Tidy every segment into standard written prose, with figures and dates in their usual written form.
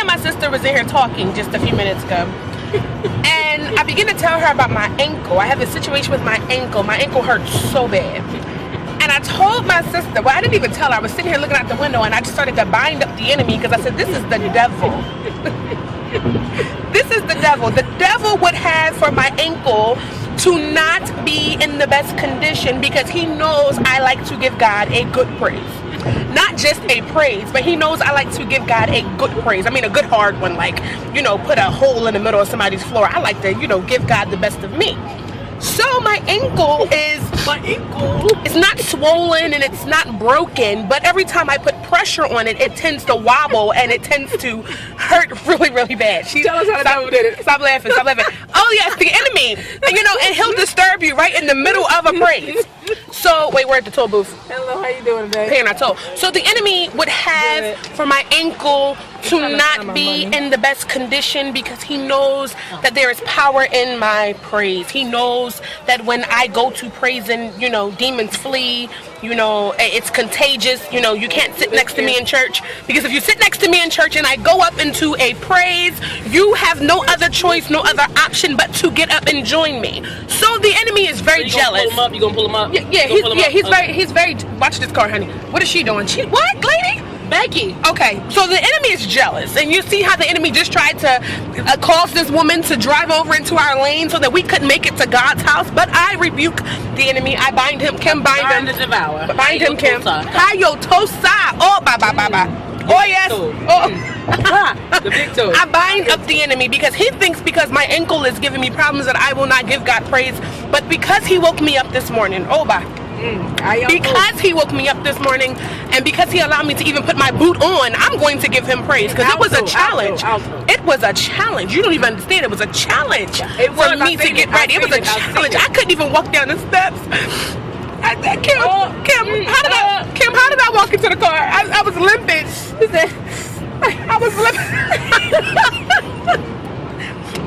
and my sister was in here talking just a few minutes ago. And I began to tell her about my ankle. I have a situation with my ankle. My ankle hurts so bad. And I told my sister, well, I didn't even tell her. I was sitting here looking out the window and I just started to bind up the enemy because I said, this is the devil. This is the devil. The devil would have for my ankle to not be in the best condition because he knows I like to give God a good praise. Not just a praise, but he knows I like to give God a good praise. I mean, a good hard one, like, put a hole in the middle of somebody's floor. I like to, give God the best of me. So my ankle it's not swollen and it's not broken, but every time I put pressure on it, it tends to wobble and it tends to hurt really, really bad. Tell us how the devil did it. Stop laughing. Oh yes, the enemy. And he'll disturb you right in the middle of a praise. So, wait, we're at the toll booth. Hello, how you doing today? Paying our toll. So the enemy would have for my ankle to not be in the best condition because he knows that there is power in my praise. He knows that when I go to praise and, demons flee, it's contagious. You can't sit next to me in church because if you sit next to me in church and I go up into a praise, you have no other choice, no other option but to get up and join me. So the enemy is very jealous. You gonna pull him up? He's very. Watch this car, honey. What is she doing? What, lady? Becky. Okay, so the enemy is jealous, and you see how the enemy just tried to cause this woman to drive over into our lane so that we couldn't make it to God's house. But I rebuke the enemy. I bind him. Kim, bind him. To devour. Bind him, Kim. Hayotosa. Oh, bye. Oh yes. Oh. The big toe. I bind up the enemy because he thinks because my ankle is giving me problems that I will not give God praise. But because he woke me up this morning, because he woke me up this morning and because he allowed me to even put my boot on, I'm going to give him praise because it was a challenge. It was a challenge. You don't even understand. It was a challenge for me to get ready. It was a challenge. I couldn't even walk down the steps. Kim, how did I walk into the car? I was limping.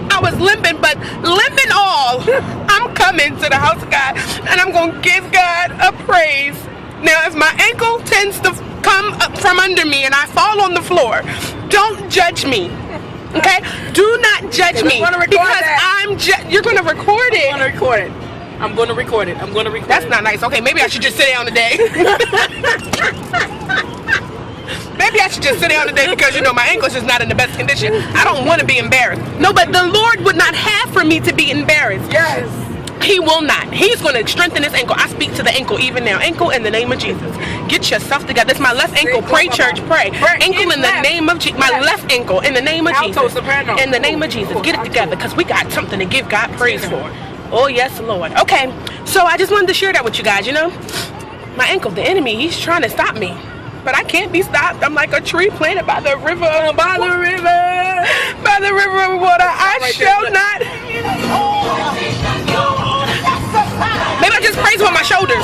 I was limping, but limping all, I'm coming to the house of God and I'm going to give God a praise. Now, if my ankle tends to come up from under me and I fall on the floor, don't judge me. Okay? Do not judge me because you're going to record it. I'm going to record it. That's not nice. Okay, maybe I should just sit down today. Maybe I should just sit down today because, my English is not in the best condition. I don't want to be embarrassed. No, but the Lord would not have for me to be embarrassed. Yes. He will not. He's going to strengthen this ankle. I speak to the ankle even now. Ankle in the name of Jesus. Get yourself together. This is my left ankle. Pray, church, pray. Ankle in the name of Jesus. My left ankle in the name of Jesus. In the name of Jesus. Get it together because we got something to give God praise for. Oh, yes, Lord. Okay, so I just wanted to share that with you guys, My ankle, the enemy, he's trying to stop me. But I can't be stopped. I'm like a tree planted by the river. By the river of water. I shall not. Maybe I just praise with my shoulders.